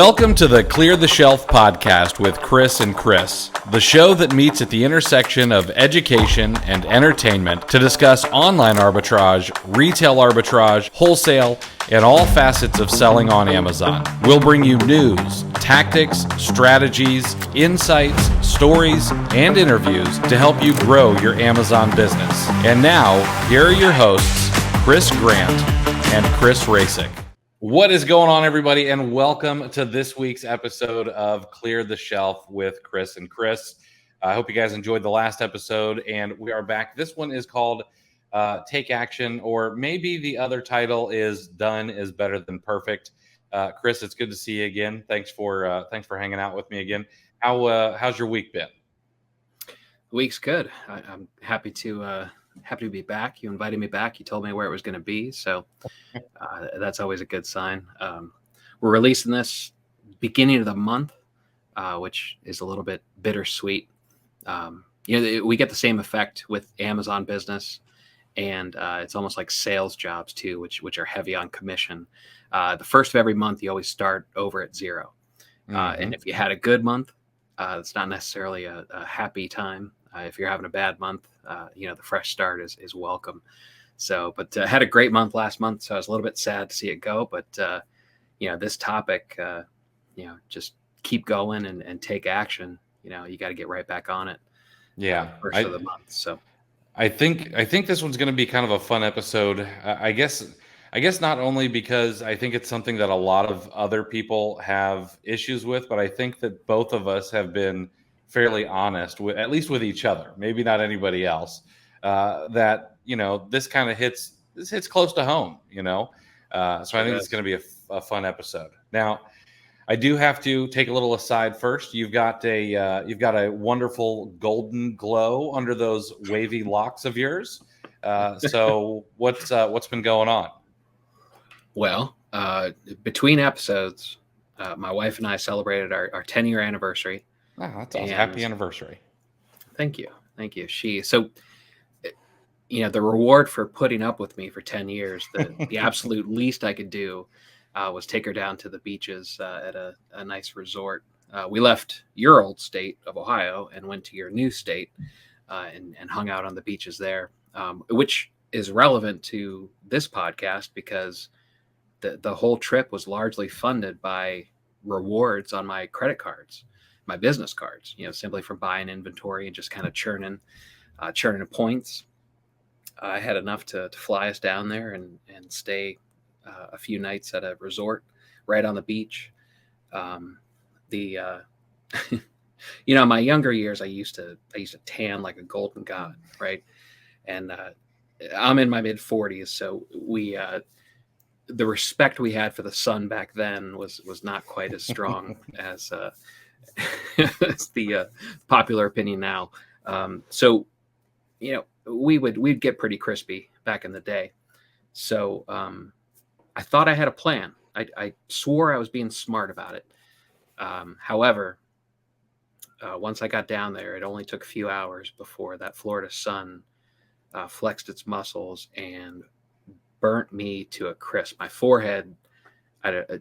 Welcome to the Clear the Shelf podcast with Chris and Chris, the show that meets at the intersection of education and entertainment to discuss online arbitrage, retail arbitrage, wholesale, and all facets of selling on Amazon. We'll bring you news, tactics, strategies, insights, stories, and interviews to help you grow your Amazon business. And now, here are your hosts, Chris Grant and Chris Rasick. What is going on, everybody, and welcome to this week's episode of Clear the Shelf with Chris and Chris. I hope you guys enjoyed the last episode, and we are back. This one is called Take Action, or maybe the other title is Done is Better Than Perfect. Chris, it's good to see you again. Thanks for hanging out with me again. How's your week been? The week's good. I'm happy to be back. You invited me back. You told me where it was going to be. So that's always a good sign. We're releasing this beginning of the month, which is a little bit bittersweet. We get the same effect with Amazon business, and it's almost like sales jobs too, which are heavy on commission. The first of every month, you always start over at zero. And if you had a good month, it's not necessarily a happy time. If you're having a bad month, the fresh start is welcome. So, but had a great month last month, so I was a little bit sad to see it go. But this topic, just keep going and take action. You got to get right back on it. Yeah, first of the month. So, I think this one's going to be kind of a fun episode. I guess not only because I think it's something that a lot of other people have issues with, but I think that both of us have been fairly honest with, at least with each other, maybe not anybody else, that, this kind of hits close to home, so I think it's going to be a fun episode. Now, I do have to take a little aside first. You've got a wonderful golden glow under those wavy locks of yours. So what's been going on? Well, between episodes, my wife and I celebrated our 10-year anniversary. Oh, that's awesome. Happy anniversary. Thank you. The reward for putting up with me for 10 years, the absolute least I could do was take her down to the beaches at a nice resort. We left your old state of Ohio and went to your new state and hung out on the beaches there, which is relevant to this podcast because the whole trip was largely funded by rewards on my credit cards. My business cards, simply from buying inventory and just kind of churning points. I had enough to fly us down there and stay a few nights at a resort right on the beach. My younger years, I used to tan like a golden god, right? And I'm in my mid 40s, so the respect we had for the sun back then was not quite as strong as the popular opinion now. We'd get pretty crispy back in the day. So I thought I had a plan. I swore I was being smart about it. However, once I got down there, it only took a few hours before that Florida sun flexed its muscles and burnt me to a crisp. My forehead, I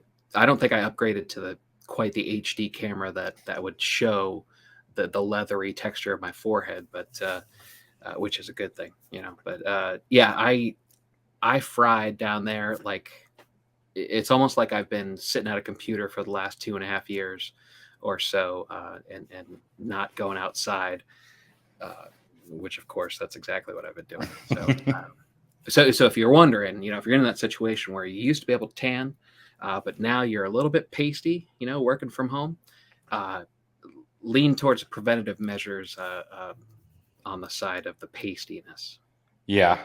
don't think I upgraded to quite the HD camera that would show the leathery texture of my forehead, but which is a good thing, But I fried down there. Like it's almost like I've been sitting at a computer for the last 2.5 years or so, and not going outside, which of course that's exactly what I've been doing. So if you're wondering, if you're in that situation where you used to be able to tan, but now you're a little bit pasty, working from home, lean towards preventative measures on the side of the pastiness. Yeah.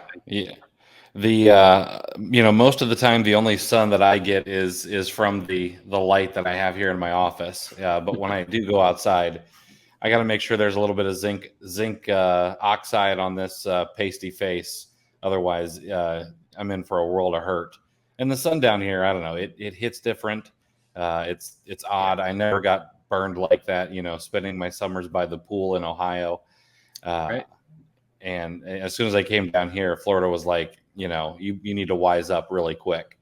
The most of the time the only sun that I get is from the light that I have here in my office. But when I do go outside, I got to make sure there's a little bit of zinc oxide on this pasty face. Otherwise, I'm in for a world of hurt. And the sun down here, I don't know, it hits different. It's odd. I never got burned like that, spending my summers by the pool in Ohio. Right. And as soon as I came down here, Florida was like, you need to wise up really quick.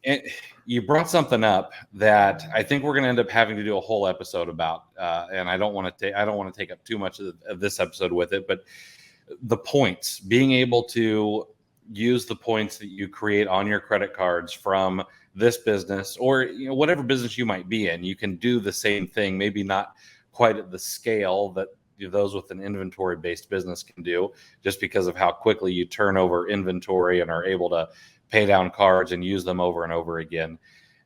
And you brought something up that I think we're going to end up having to do a whole episode about, and I don't want to take up too much of this episode with it, but the points, being able to use the points that you create on your credit cards from this business, or whatever business you might be in, you can do the same thing, maybe not quite at the scale that those with an inventory based business can do, just because of how quickly you turn over inventory and are able to pay down cards and use them over and over again.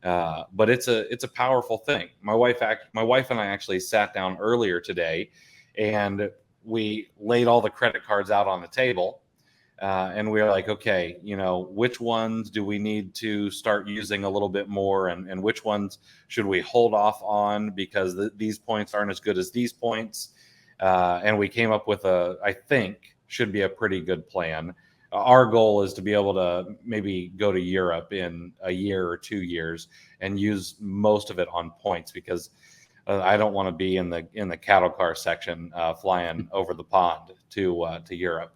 But it's a powerful thing. My wife and I actually sat down earlier today, and we laid all the credit cards out on the table, and we were like, okay, which ones do we need to start using a little bit more, and which ones should we hold off on because these points aren't as good as these points. And we came up with I think should be a pretty good plan. Our goal is to be able to maybe go to Europe in a year or 2 years and use most of it on points, because I don't want to be in the cattle car section flying over the pond to Europe.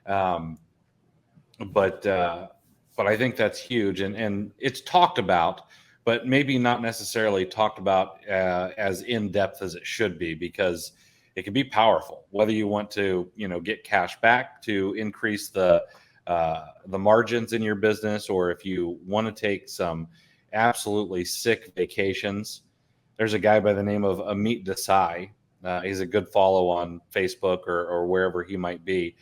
But I think that's huge, and it's talked about, but maybe not necessarily talked about as in depth as it should be, because it can be powerful. Whether you want to, get cash back to increase the margins in your business, or if you want to take some absolutely sick vacations. There's a guy by the name of Amit Desai. He's a good follow on Facebook or wherever he might be.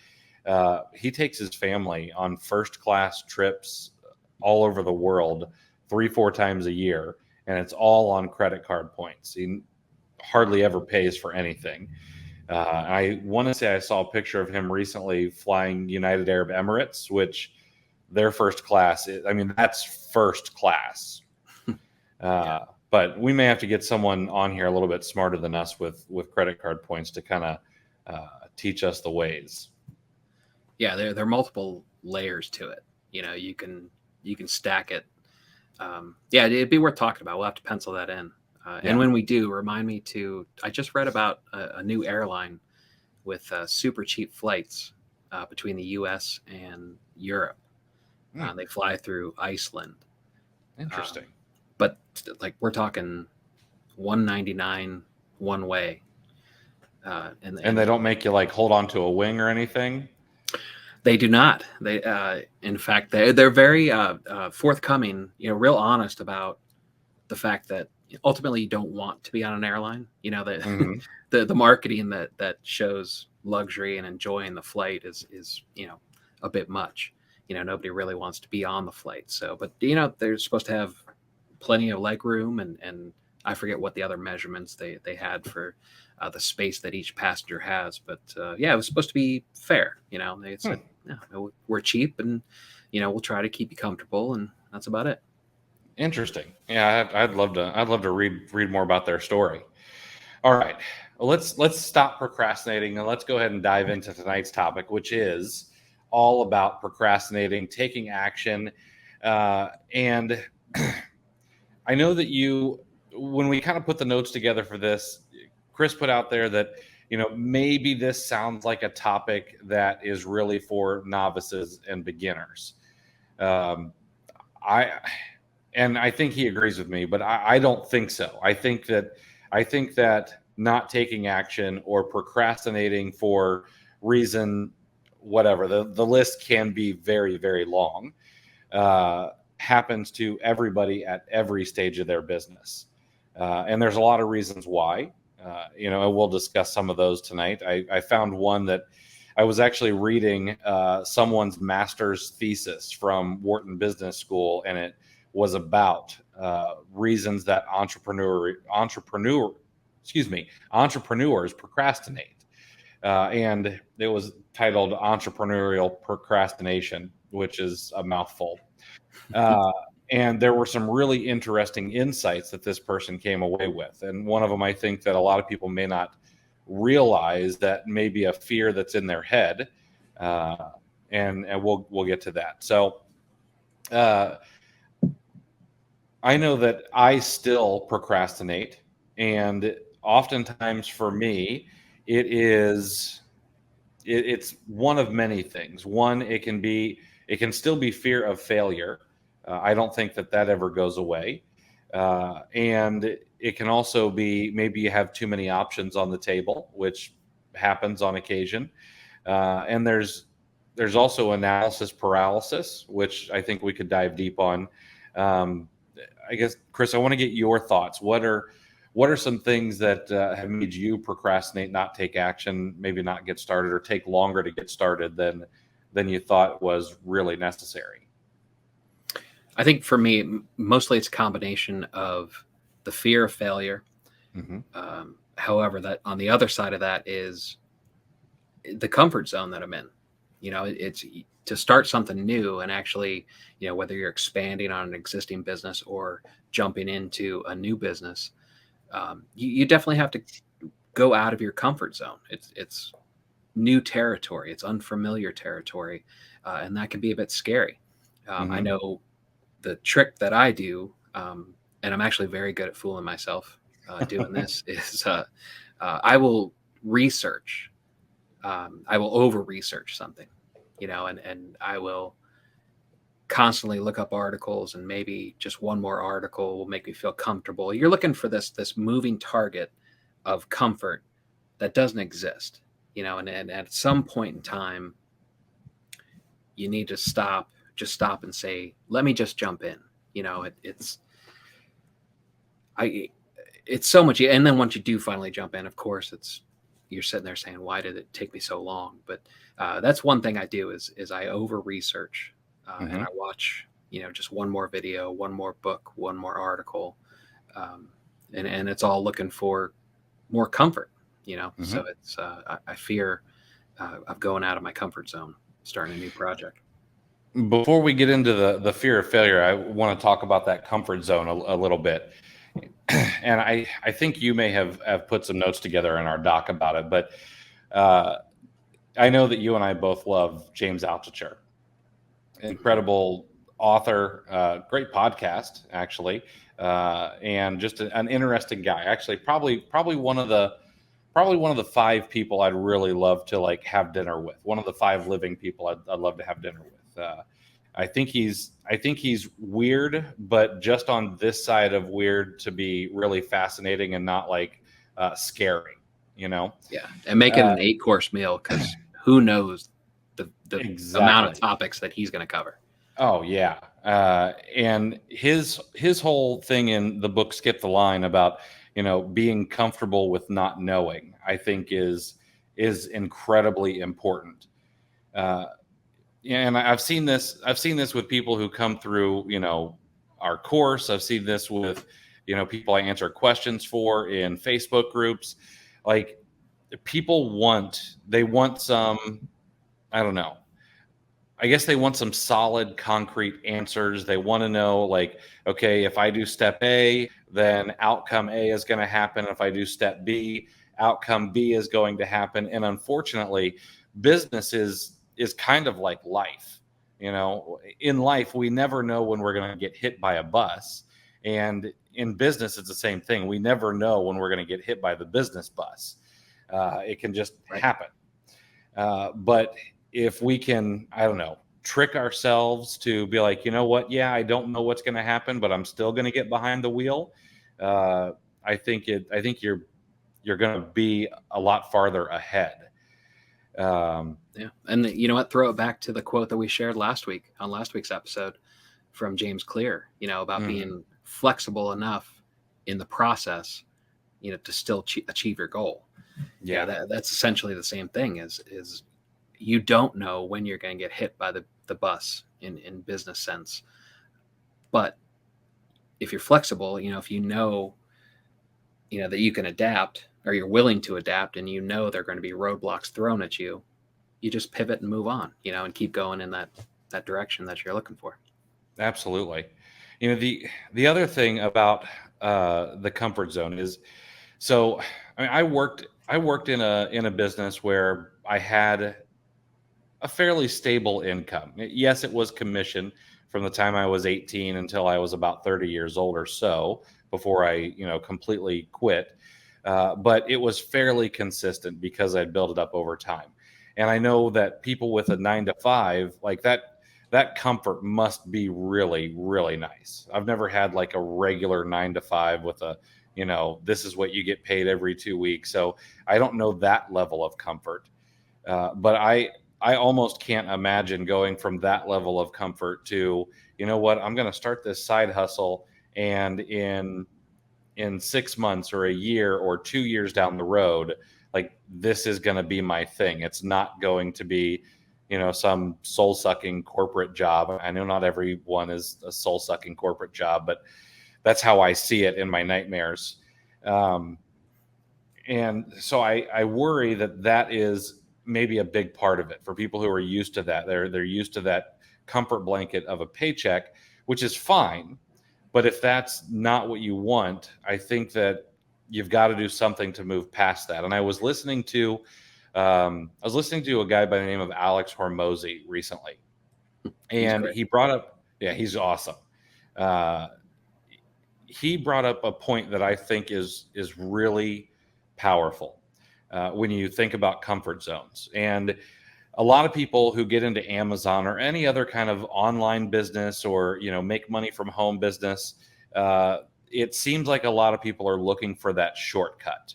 He takes his family on first class trips all over the world 3-4 times a year, and it's all on credit card points. He hardly ever pays for anything. I want to say I saw a picture of him recently flying United Arab Emirates, which their first class that's first class. Yeah. But we may have to get someone on here a little bit smarter than us with credit card points to kind of teach us the ways. Yeah, there are multiple layers to it. You can stack it. Yeah, it'd be worth talking about. We'll have to pencil that in. And when we do, remind me to. I just read about a new airline with super cheap flights between the U.S. and Europe. They fly through Iceland. Interesting. But like we're talking $199 one way. And they don't make you like hold on to a wing or anything? They do not. They, in fact, they're very forthcoming. Real honest about the fact that ultimately you don't want to be on an airline. Mm-hmm. the marketing that shows luxury and enjoying the flight is a bit much. Nobody really wants to be on the flight. So, but they're supposed to have plenty of leg room, and I forget what the other measurements they had for the space that each passenger has. But it was supposed to be fair. They said, we're cheap, and we'll try to keep you comfortable, and that's about it. Interesting. Yeah, I'd love to read more about their story. All right, well, let's stop procrastinating and let's go ahead and dive into tonight's topic, which is all about procrastinating, taking action, and I know that when we kind of put the notes together for this, Chris put out there that maybe this sounds like a topic that is really for novices and beginners. I think he agrees with me, but I don't think so. I think that not taking action or procrastinating for reason, whatever, the list can be very, very long, happens to everybody at every stage of their business. And there's a lot of reasons why, and we'll discuss some of those tonight. I found one that I was actually reading someone's master's thesis from Wharton Business School, and it was about reasons that entrepreneurs procrastinate. And it was titled Entrepreneurial Procrastination, which is a mouthful. And there were some really interesting insights that this person came away with. And one of them, I think that a lot of people may not realize that may be a fear that's in their head. And we'll get to that. So, I know that I still procrastinate, and oftentimes for me, it's one of many things. One, it can still be fear of failure. I don't think that ever goes away. And it can also be maybe you have too many options on the table, which happens on occasion. And there's also analysis paralysis, which I think we could dive deep on. Um, I guess, Chris, I want to get your thoughts. What are some things that have made you procrastinate, not take action, maybe not get started, or take longer to get started than you thought was really necessary? I think for me, mostly it's a combination of the fear of failure. Mm-hmm. However, that on the other side of that is the comfort zone that I'm in. It's to start something new and actually, whether you're expanding on an existing business or jumping into a new business, you definitely have to go out of your comfort zone. It's new territory, it's unfamiliar territory, and that can be a bit scary. I Mm-hmm. know the trick that I do, and I'm actually very good at fooling myself doing this, is I will research. I will over research something, and I will constantly look up articles, and maybe just one more article will make me feel comfortable. You're looking for this moving target of comfort that doesn't exist, and at some point in time, you need to just stop and say, let me just jump in. I it's so much. And then once you do finally jump in, of course, you're sitting there saying, why did it take me so long? But that's one thing I do is I over research, and Mm-hmm. I watch, just one more video, one more book, one more article, um, and it's all looking for more comfort. Mm-hmm. So it's I fear of going out of my comfort zone, starting a new project. Before we get into the fear of failure, I want to talk about that comfort zone a little bit. And I think you may have put some notes together in our doc about it, but uh, I know that you and I both love James Altucher, Mhm. incredible author, great podcast actually, and just an interesting guy. Actually, probably one of the five people I'd really love to like have dinner with. One of the five living people I'd love to have dinner with. I think he's weird, but just on this side of weird to be really fascinating and not like scary. You know, Yeah, and make it uh, an 8-course meal, because who knows the amount of exactly. topics that he's going to cover. Oh yeah, and his whole thing in the book "Skip the Line" about being comfortable with not knowing, I think is incredibly important. Uh, yeah, and I've seen this. I've seen this with people who come through, our course. I've seen this with, people I answer questions for in Facebook groups. Like people they want some, I don't know. I guess they want some solid, concrete answers. They want to know, like, okay, if I do step A, then outcome A is going to happen. If I do step B, outcome B is going to happen. And unfortunately, business is kind of like life. In life, we never know when we're going to get hit by a bus. And in business, it's the same thing. We never know when we're going to get hit by the business bus. It can just Right. happen. But if we can, I don't know, trick ourselves to be like, you know what? Yeah, I don't know what's going to happen, but I'm still going to get behind the wheel. Uh, I think you're going to be a lot farther ahead. Um, Yeah, and you know what? Throw it back to the quote that we shared last week on last week's episode from James Clear. About mhm. being flexible enough in the process, to still achieve your goal. Yeah, That's essentially the same thing. Is you don't know when you're going to get hit by the bus in business sense, but if you're flexible, if that you can adapt, or you're willing to adapt, and there are going to be roadblocks thrown at you, you just pivot and move on, and keep going in that direction that you're looking for. absolutely. The other thing about the comfort zone is so. I mean, I worked in a business where I had a fairly stable income. Yes, it was commission from the time I was 18 until I was about 30 years old or so before I, completely quit. But it was fairly consistent because I'd built it up over time. And I know that people with a 9 to 5, like that comfort must be really, really nice. I've never had like a regular 9 to 5 with a, this is what you get paid every 2 weeks. So I don't know that level of comfort. But I almost can't imagine going from that level of comfort to, you know what, I'm going to start this side hustle, and in 6 months or a year or 2 years down the road, like this is going to be my thing. It's not going to be, some soul sucking corporate job. I know not everyone is a soul sucking corporate job, but that's how I see it in my nightmares. And so I worry that is maybe a big part of it for people who are used to that. They're used to that comfort blanket of a paycheck, which is fine. But if that's not what you want, I think that you've got to do something to move past that. And I was listening to a guy by the name of Alex Hormozy recently, and he brought up, yeah, he's awesome. He brought up a point that I think is really powerful when you think about comfort zones. And a lot of people who get into Amazon or any other kind of online business, or make money from home business, it seems like a lot of people are looking for that shortcut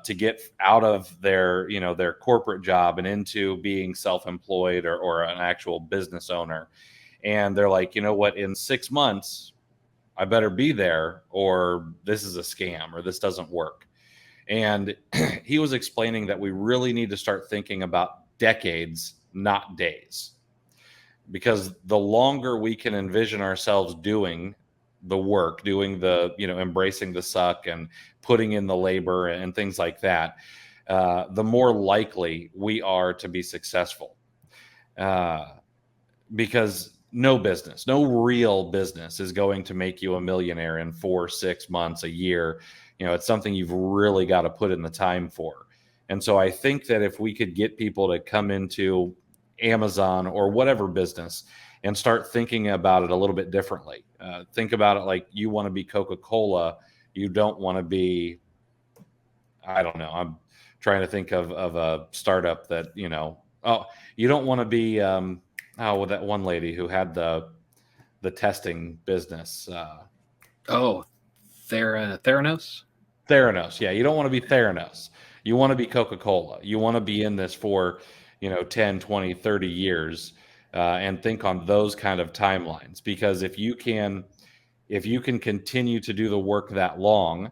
to get out of their corporate job and into being self-employed or an actual business owner. And they're like, you know what, in 6 months I better be there, or this is a scam, or this doesn't work. And he was explaining that we really need to start thinking about decades, not days. Because the longer we can envision ourselves doing the work, doing the, embracing the suck and putting in the labor and things like that, the more likely we are to be successful. Because no real business is going to make you a millionaire in 4, 6 months, a year. It's something you've really got to put in the time for. And so I think that if we could get people to come into Amazon or whatever business and start thinking about it a little bit differently, think about it like you want to be Coca-Cola. You don't want to be, I don't know, I'm trying to think of a startup that, you don't want to be, with that one lady who had the testing business. Theranos. Theranos. Yeah, you don't want to be Theranos. You want to be Coca-Cola. You want to be in this for, 10, 20, 30 years, and think on those kind of timelines. Because if you can continue to do the work that long,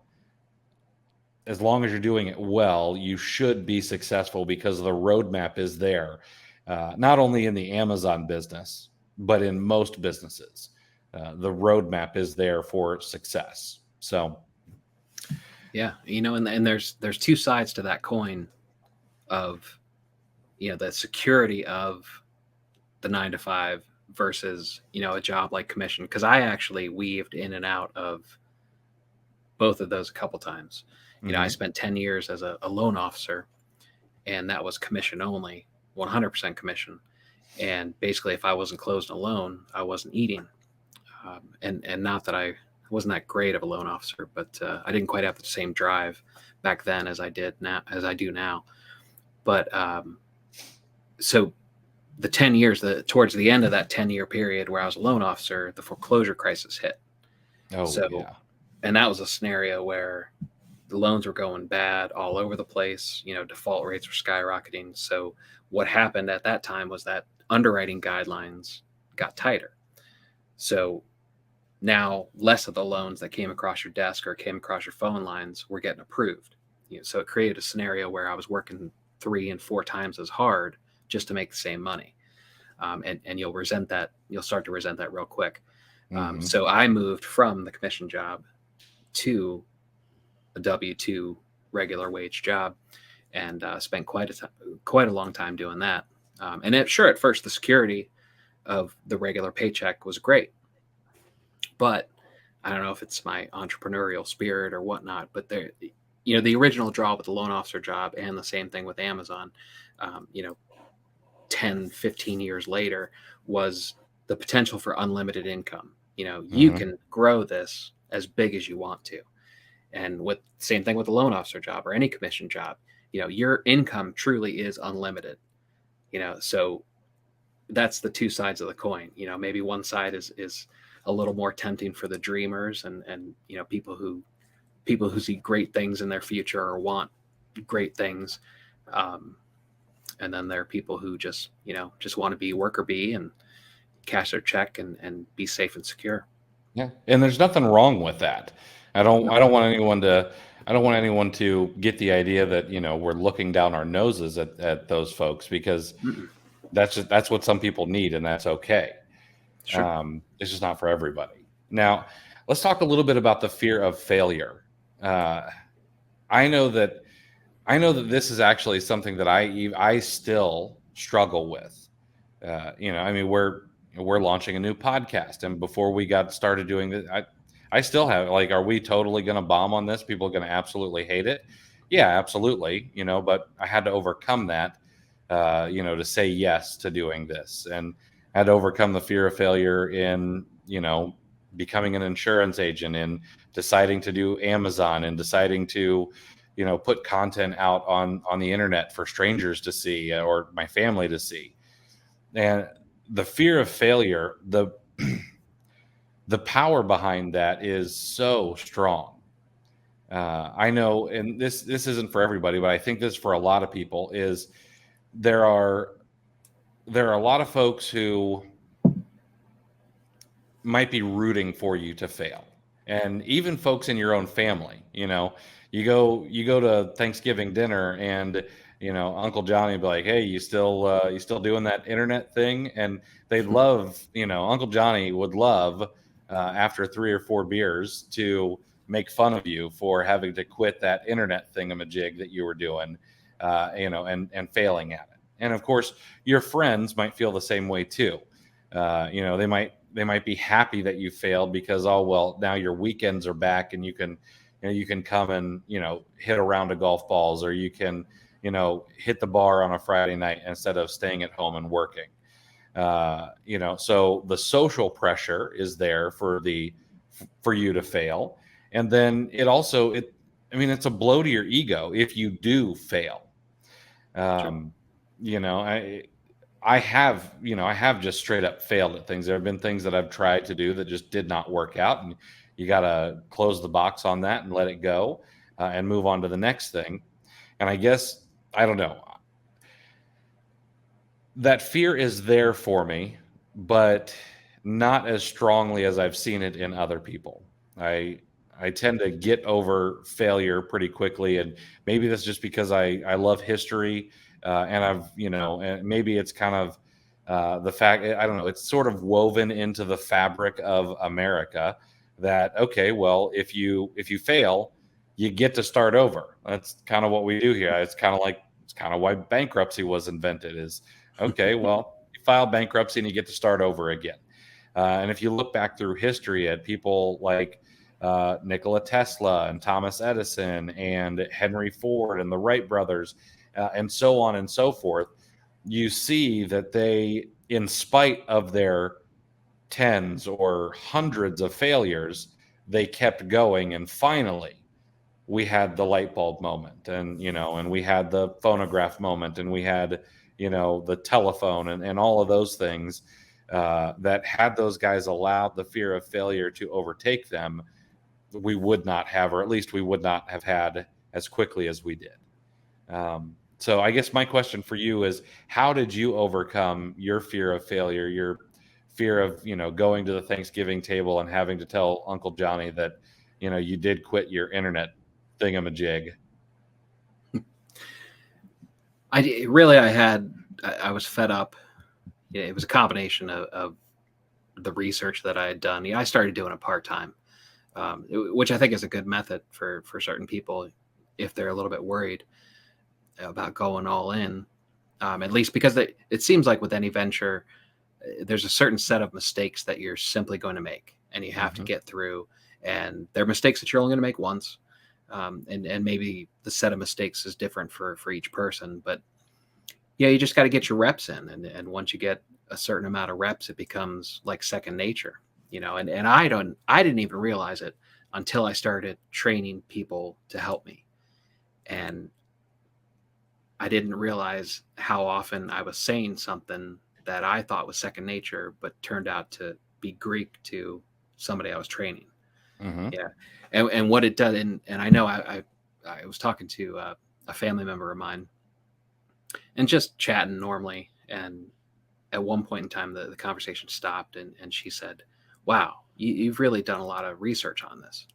as long as you're doing it well, you should be successful, because the roadmap is there. Not only in the Amazon business, but in most businesses, the roadmap is there for success. So, yeah, and there's two sides to that coin of, the security of the 9 to 5 versus, a job like commission. Because I actually weaved in and out of both of those a couple times. I spent 10 years as a loan officer, and that was commission only, 100% commission. And basically, if I wasn't closing a loan, I wasn't eating. And not that I wasn't that great of a loan officer, but I didn't quite have the same drive back then as I do now. But so the 10 years, towards the end of that 10-year period where I was a loan officer, the foreclosure crisis hit. Yeah. And that was a scenario where the loans were going bad all over the place. Default rates were skyrocketing. So what happened at that time was that underwriting guidelines got tighter. So now less of the loans that came across your desk or came across your phone lines were getting approved. So it created a scenario where I was working 3 and 4 times as hard just to make the same money. And you'll resent that. You'll start to resent that real quick. So I moved from the commission job to a W-2 regular wage job, and spent quite a long time doing that. And at first the security of the regular paycheck was great, but I don't know if it's my entrepreneurial spirit or whatnot, but the original draw with the loan officer job, and the same thing with Amazon, 10, 15 years later, was the potential for unlimited income. You can grow this as big as you want to. And same thing with the loan officer job or any commission job, your income truly is unlimited. So that's the two sides of the coin. Maybe one side is a little more tempting for the dreamers and people who see great things in their future or want great things. Um, and then there are people who just want to be worker bee and cash their check and be safe and secure. Yeah, and there's nothing wrong with that. I don't want anyone to get the idea that, we're looking down our noses at those folks, because Mm-mm. that's what some people need, and that's okay. Sure. It's just not for everybody. Now, let's talk a little bit about the fear of failure. Uh, I know that this is actually something that I still struggle with. I mean, we're launching a new podcast, and before we got started doing this, I still have, like, are we totally going to bomb on this? People are going to absolutely hate it. Yeah, absolutely. But I had to overcome that, to say yes to doing this, and I had to overcome the fear of failure in, becoming an insurance agent, and deciding to do Amazon, and deciding to, put content out on the internet for strangers to see, or my family to see. And the fear of failure, the power behind that is so strong. I know, and this isn't for everybody, but I think this for a lot of people is there are a lot of folks who might be rooting for you to fail, and even folks in your own family. You go to Thanksgiving dinner, and Uncle Johnny will be like, "Hey, you still doing that internet thing?" And they love, Uncle Johnny would love, after 3 or 4 beers, to make fun of you for having to quit that internet thingamajig that you were doing, and failing at it. And of course, your friends might feel the same way too. They might be happy that you failed, because, oh well, now your weekends are back, and you can come and hit a round of golf balls, or you can hit the bar on a Friday night instead of staying at home and working. So the social pressure is there for you to fail, and then it's a blow to your ego if you do fail. Sure. You know, I have just straight up failed at things. There have been things that I've tried to do that just did not work out, and you got to close the box on that and let it go, and move on to the next thing. And I guess, I don't know, that fear is there for me, but not as strongly as I've seen it in other people. I I tend to get over failure pretty quickly, and maybe that's just because I love history, and and maybe it's kind of the fact, I don't know, it's sort of woven into the fabric of America that, okay, well, if you fail, you get to start over. That's kind of what we do here. It's kind of why bankruptcy was invented. Is okay, well, you file bankruptcy and you get to start over again. And if you look back through history at people like Nikola Tesla and Thomas Edison and Henry Ford and the Wright brothers, and so on and so forth, you see that they, in spite of their tens or hundreds of failures, they kept going. And finally, we had the light bulb moment, and we had the phonograph moment, and we had, the telephone, and all of those things, that had those guys allowed the fear of failure to overtake them, we would not have, or at least we would not have had as quickly as we did. So I guess my question for you is, how did you overcome your fear of failure, your fear of, going to the Thanksgiving table and having to tell Uncle Johnny that, you did quit your internet thingamajig? I was fed up. It was a combination of the research that I had done. I started doing it part-time, which I think is a good method for certain people if they're a little bit worried about going all in. At least because it seems like with any venture, there's a certain set of mistakes that you're simply going to make, and you have to get through. And they're mistakes that you're only going to make once. And maybe the set of mistakes is different for each person, but yeah, you just got to get your reps in. And once you get a certain amount of reps, it becomes like second nature, and I didn't even realize it until I started training people to help me. And I didn't realize how often I was saying something that I thought was second nature, but turned out to be Greek to somebody I was training. Mm-hmm. Yeah. And what it does, and I know I was talking to a family member of mine and just chatting normally. And at one point in time, the conversation stopped, and she said, "Wow, you've really done a lot of research on this."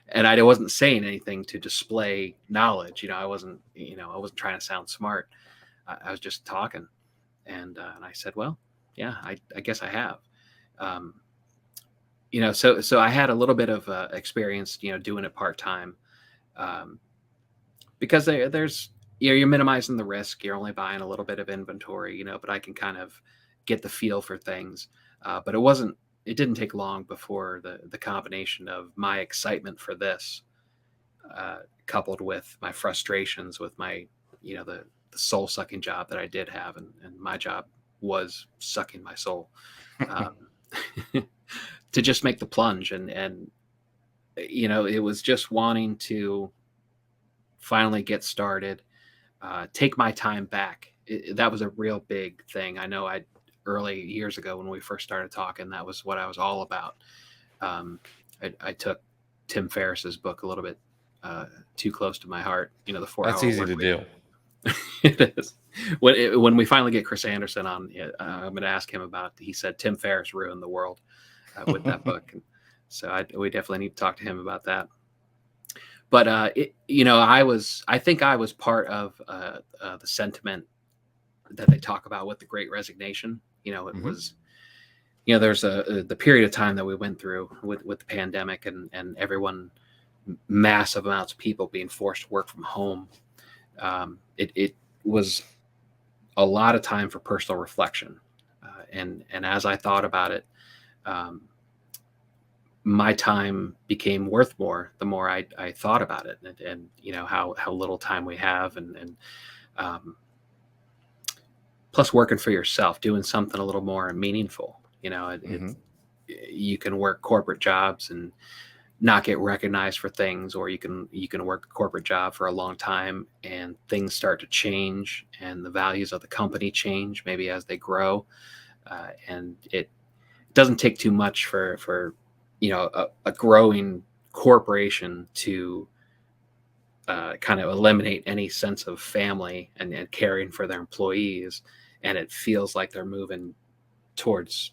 And I wasn't saying anything to display knowledge. I wasn't trying to sound smart. I was just talking. And I said, "Well, yeah, I guess I have." Um, so I had a little bit of experience, doing it part time, um, because there's you're minimizing the risk. You're only buying a little bit of inventory, but I can kind of get the feel for things. But it didn't take long before the combination of my excitement for this, coupled with my frustrations with my, the soul sucking job that I did have, and my job was sucking my soul, um, to just make the plunge. And it was just wanting to finally get started, take my time back. That was a real big thing. I know early years ago when we first started talking, that was what I was all about. I took Tim Ferriss's book a little bit too close to my heart. The 4 That's Hour easy Work to Week. do. It is. When we finally get Chris Anderson on, I'm going to ask him about. He said Tim Ferriss ruined the world with that book, and so we definitely need to talk to him about that. But I think I was part of the sentiment that they talk about with the Great Resignation. It Mhm. was, there's the period of time that we went through with the pandemic, and everyone, massive amounts of people being forced to work from home. It was a lot of time for personal reflection, and as I thought about it, um, my time became worth more the more I thought about it, and how little time we have, and um, plus working for yourself, doing something a little more meaningful. Mm-hmm. You can work corporate jobs and not get recognized for things, or you can work a corporate job for a long time and things start to change, and the values of the company change maybe as they grow, and it doesn't take too much for a growing corporation to kind of eliminate any sense of family and caring for their employees, and it feels like they're moving towards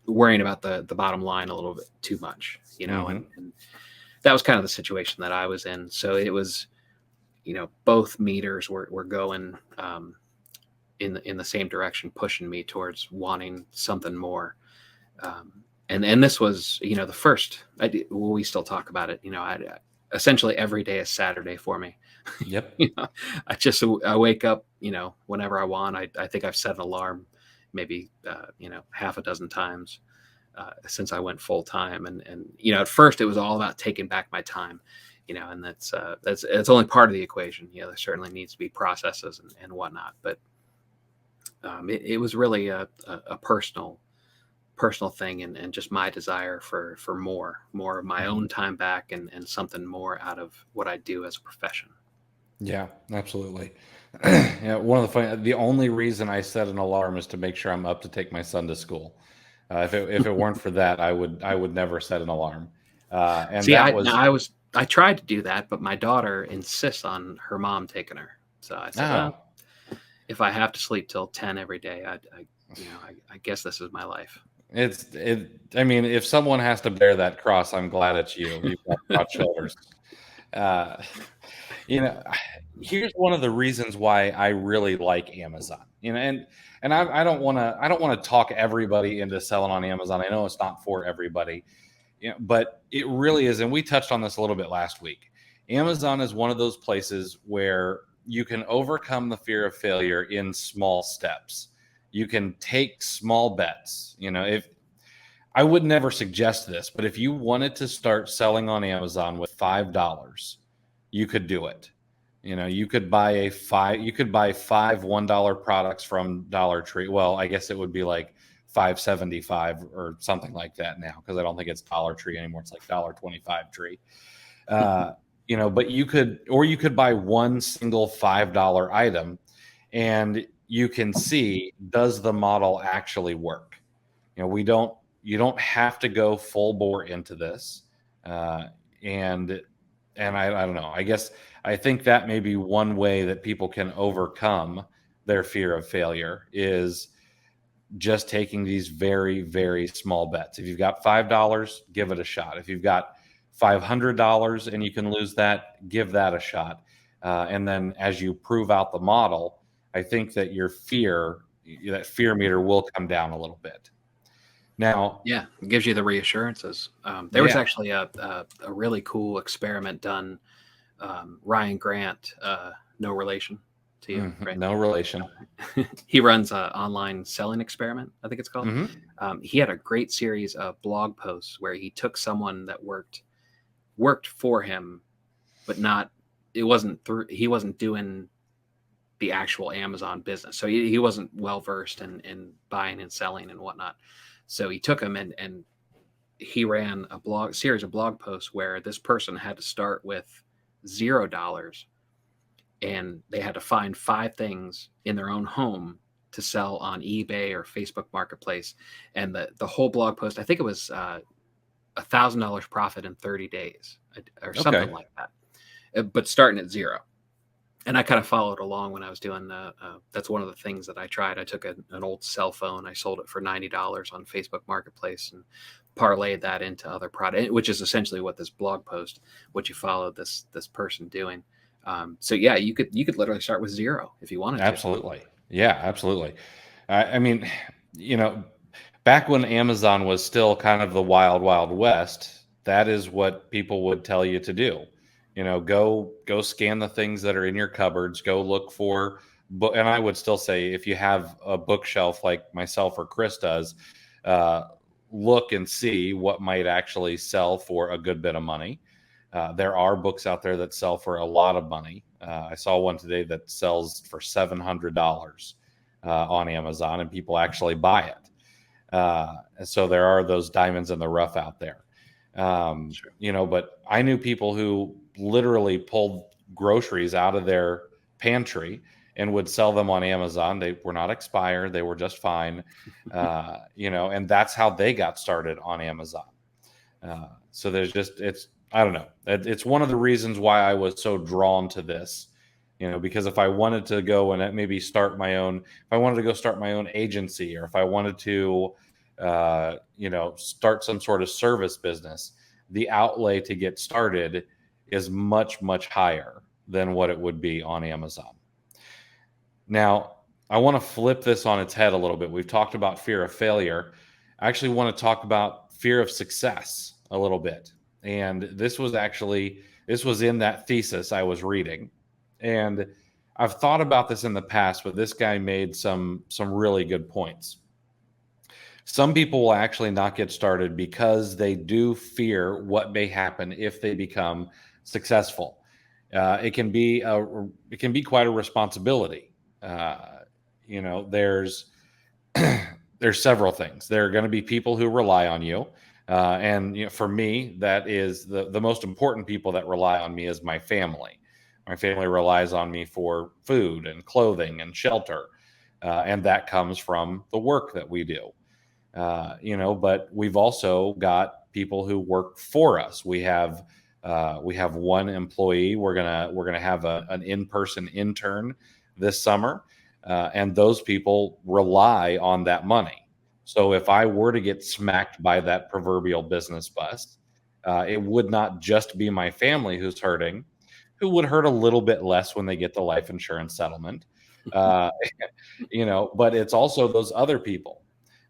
worrying about the bottom line a little bit too much, Mm-hmm. and that was kind of the situation that I was in. So it was, both meters were going in the same direction, pushing me towards wanting something more. And this was, the first. We still talk about it. Essentially every day is Saturday for me. Yep. I wake up, whenever I want. I think I've set an alarm maybe half a dozen times since I went full time, and at first it was all about taking back my time, and that's it's only part of the equation. There certainly needs to be processes and whatnot, but it was really a personal thing, and just my desire for more of my own time back, and something more out of what I do as a profession. Yeah, absolutely. The only reason I set an alarm is to make sure I'm up to take my son to school. If it weren't for that, I would never set an alarm. And See, that was I tried to do that, but my daughter insists on her mom taking her. So I said, oh, well, if I have to sleep till 10 every day, I guess this is my life. I mean, if someone has to bear that cross, I'm glad it's you. You've got broad shoulders. Uh, you know, here's one of the reasons why I really like Amazon. And I don't want to talk everybody into selling on Amazon. I know it's not for everybody. But it really is, and we touched on this a little bit last week. Amazon is one of those places where you can overcome the fear of failure in small steps. You can take small bets. If I would never suggest this, but if you wanted to start selling on Amazon with $5, you could do it. You could buy five $1 products from Dollar Tree. Well, I guess it would be like 5.75 or something like that now, because I don't think it's Dollar Tree anymore. It's like $1.25 Tree. But you could buy one single $5 item, and you can see, does the model actually work? You don't have to go full bore into this. Uh, and I don't know. I guess I think that may be one way that people can overcome their fear of failure is just taking these very, very small bets. If you've got $5, give it a shot. If you've got $500 and you can lose that, give that a shot. And then as you prove out the model, I think that that fear meter will come down a little bit. Now, Yeah, it gives you the reassurances. There was yeah, actually a really cool experiment done. Ryan Grant, no relation to you, right? no relation. He runs an online selling experiment, I think it's called. Hmm. He had a great series of blog posts where he took someone that worked for him, but not it wasn't through he wasn't doing the actual Amazon business. So he wasn't well versed in buying and selling and whatnot. So he took him and he ran a series of blog posts where this person had to start with $0 and they had to find 5 things in their own home to sell on eBay or Facebook Marketplace. And the whole blog post, I think it was $1,000 profit in 30 days or something Okay. like that, but starting at 0. And I kind of followed along when I was doing that's one of the things that I tried. I took an old cell phone, I sold it for $90 on Facebook Marketplace and parlayed that into other product, which is essentially what this blog post, what you followed this person doing. So yeah, you could literally start with 0 if you wanted to. Absolutely. Yeah, absolutely. I mean, you know, back when Amazon was still kind of the wild, wild west, that is what people would tell you to do. Go scan the things that are in your cupboards, go look for book. And I would still say if you have a bookshelf like myself or Chris does, uh, look and see what might actually sell for a good bit of money. There are books out there that sell for a lot of money. I saw one today that sells for $700 on Amazon, and people actually buy it. So there are those diamonds in the rough out there. Sure. But I knew people who literally pulled groceries out of their pantry and would sell them on Amazon. They were not expired; they were just fine. And that's how they got started on Amazon. So it's I don't know. It's one of the reasons why I was so drawn to this, because if I wanted to go and maybe if I wanted to go start my own agency, or if I wanted to, start some sort of service business, the outlay to get started is much, much higher than what it would be on Amazon. Now, I want to flip this on its head a little bit. We've talked about fear of failure. I actually want to talk about fear of success a little bit. And this was in that thesis I was reading. And I've thought about this in the past, but this guy made some really good points. Some people will actually not get started because they do fear what may happen if they become successful. It can be quite a responsibility. There's there's several things. There are going to be people who rely on you, and for me, that is the most important people that rely on me is my family. My family relies on me for food and clothing and shelter, and that comes from the work that we do. But we've also got people who work for us. We have one employee. We're gonna have an in-person intern this summer, and those people rely on that money. So if I were to get smacked by that proverbial business bus, it would not just be my family who's hurting, who would hurt a little bit less when they get the life insurance settlement. Uh, but it's also those other people,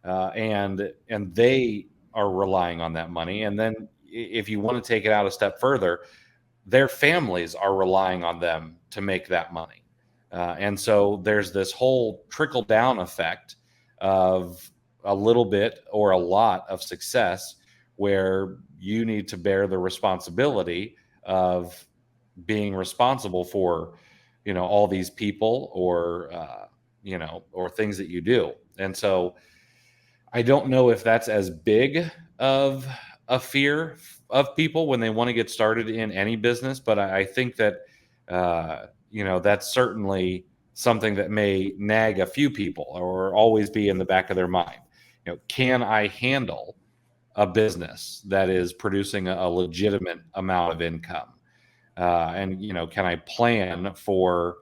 and they are relying on that money. And then if you want to take it out a step further, their families are relying on them to make that money. And so there's this whole trickle down effect of a little bit or a lot of success where you need to bear the responsibility of being responsible for, all these people or things that you do. And so I don't know if that's as big of a fear of people when they want to get started in any business, but I think that that's certainly something that may nag a few people or always be in the back of their mind. Can I handle a business that is producing a legitimate amount of income? And can I plan for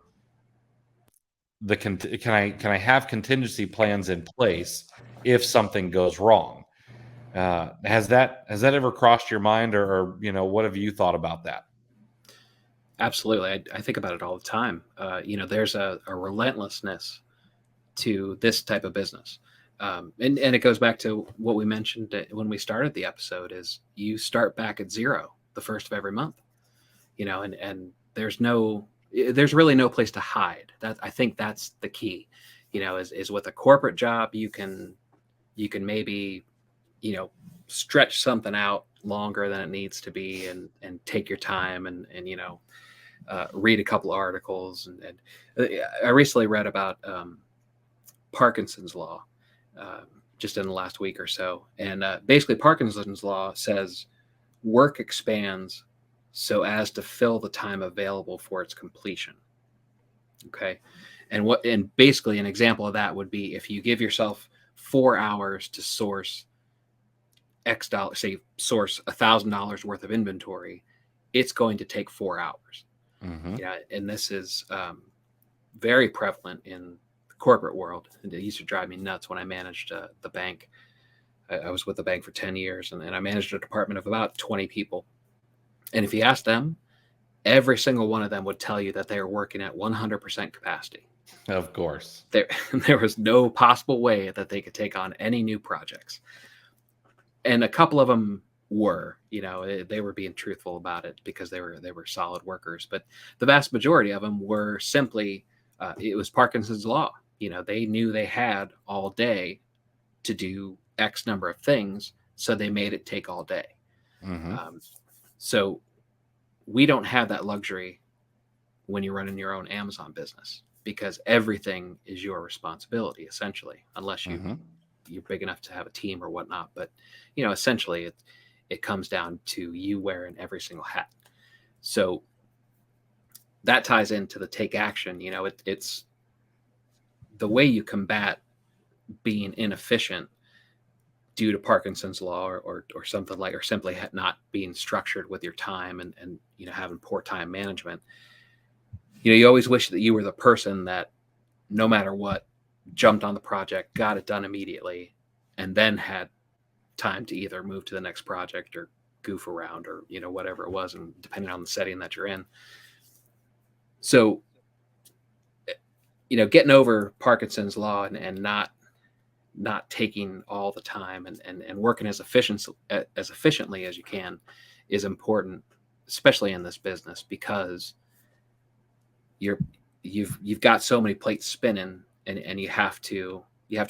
can I have contingency plans in place if something goes wrong? Has that ever crossed your mind, or what have you thought about that? Absolutely. I think about it all the time. There's a relentlessness to this type of business. And it goes back to what we mentioned when we started the episode is you start back at zero the first of every month, and there's really no place to hide. That I think that's the key, is with a corporate job, you can maybe, stretch something out longer than it needs to be and take your time and read a couple articles. And I recently read about Parkinson's Law just in the last week or so. And basically, Parkinson's Law says work expands so as to fill the time available for its completion. Okay. And basically, an example of that would be if you give yourself 4 hours to source X dollars, say source $1,000 worth of inventory, it's going to take 4 hours. Mm-hmm. And this is very prevalent in the corporate world. And it used to drive me nuts when I managed the bank. I was with the bank for 10 years, and I managed a department of about 20 people. And if you ask them, every single one of them would tell you that they are working at 100% capacity. Of course. There was no possible way that they could take on any new projects. And a couple of them were, they were being truthful about it because they were solid workers. But the vast majority of them were simply, it was Parkinson's Law. They knew they had all day to do X number of things, so they made it take all day. Mm-hmm. So we don't have that luxury when you're running your own Amazon business, because everything is your responsibility, essentially, unless you're big enough to have a team or whatnot. But, essentially it comes down to you wearing every single hat. So that ties into the take action. It's the way you combat being inefficient due to Parkinson's Law or something like, or simply not being structured with your time and having poor time management. You always wish that you were the person that no matter what jumped on the project, got it done immediately, and then had time to either move to the next project or goof around or whatever it was, and depending on the setting that you're in. So getting over Parkinson's Law and not taking all the time and working as efficiently as you can is important, especially in this business, because you've got so many plates spinning, and you have to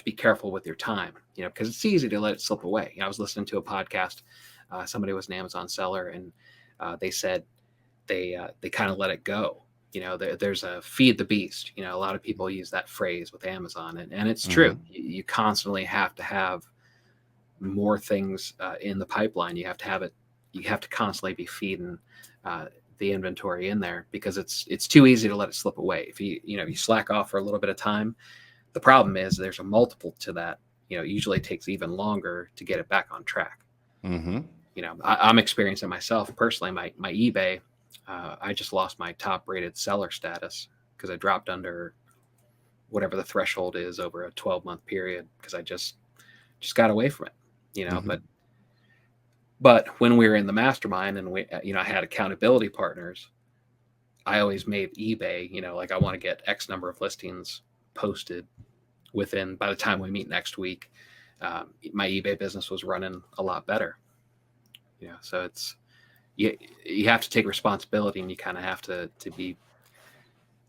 be careful with your time, because it's easy to let it slip away. I was listening to a podcast. Somebody was an Amazon seller, and they said they kind of let it go. There's a feed the beast. A lot of people use that phrase with Amazon, and it's true. You constantly have to have more things in the pipeline. You have to have it. You have to constantly be feeding the inventory in there, because it's too easy to let it slip away. If you slack off for a little bit of time, the problem is there's a multiple to that. It usually takes even longer to get it back on track. Mm-hmm. I'm experiencing myself personally. My eBay, I just lost my top rated seller status because I dropped under whatever the threshold is over a 12-month period, because I just got away from it. Mm-hmm. But when we were in the mastermind and I had accountability partners, I always made eBay, like I want to get X number of listings posted by the time we meet next week. My eBay business was running a lot better. So it's, you have to take responsibility, and you kind of have to be,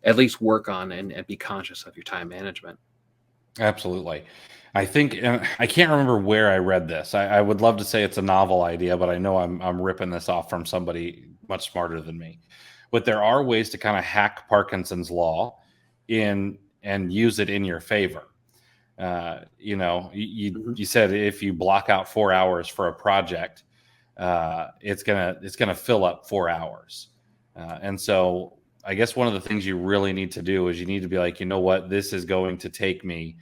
at least work on and be conscious of your time management. Absolutely. I think, and I can't remember where I read this. I would love to say it's a novel idea, but I know I'm ripping this off from somebody much smarter than me. But there are ways to kind of hack Parkinson's Law and use it in your favor. You said if you block out 4 hours for a project, it's gonna fill up 4 hours. And so I guess one of the things you really need to do is you need to be like, you know what, this is going to take me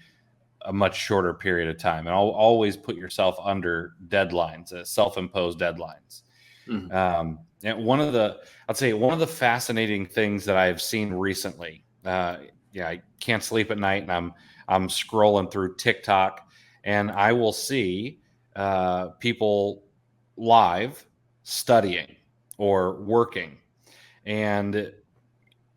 a much shorter period of time. And I'll always put yourself under deadlines, self-imposed deadlines. Mhm. And I'd say one of the fascinating things that I've seen recently, I can't sleep at night, and I'm scrolling through TikTok, and I will see people live studying or working, and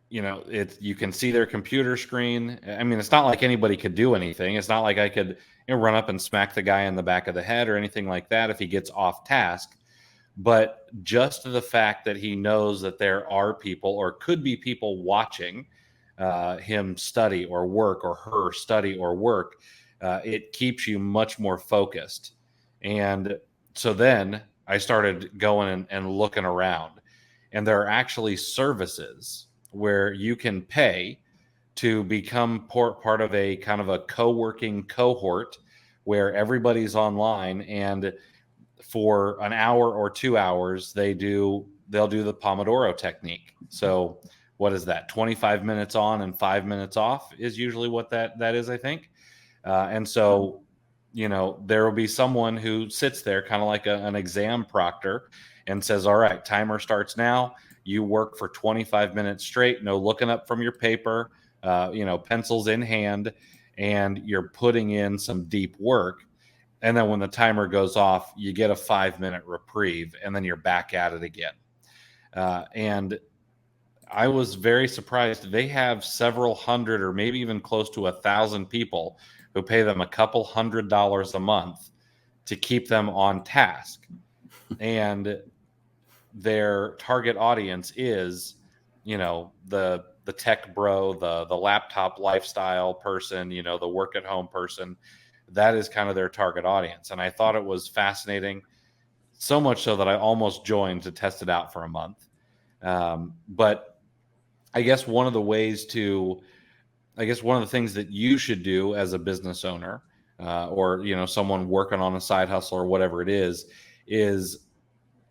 you can see their computer screen. I mean, it's not like anybody could do anything. It's not like I could run up and smack the guy in the back of the head or anything like that if he gets off task. But just the fact that he knows that there are people or could be people watching him study or work, or her study or work, it keeps you much more focused. And so then I started going and looking around, and there are actually services where you can pay to become part of a kind of a co-working cohort where everybody's online, and for an hour or 2 hours they'll do the Pomodoro technique. So what is that, 25 minutes on and 5 minutes off is usually what that is, I think. And so there will be someone who sits there kind of like an exam proctor and says, all right, timer starts now. You work for 25 minutes straight, no looking up from your paper, pencils in hand, and you're putting in some deep work. And then when the timer goes off, you get a 5-minute reprieve, and then you're back at it again. And I was very surprised. They have several hundred, or maybe even close to 1,000 people who pay them a couple $100 a month to keep them on task. And their target audience is, the tech bro, the laptop lifestyle person, the work at home person. That is kind of their target audience. And I thought it was fascinating, so much so that I almost joined to test it out for a month. But I guess one of the things that you should do as a business owner, or someone working on a side hustle or whatever it is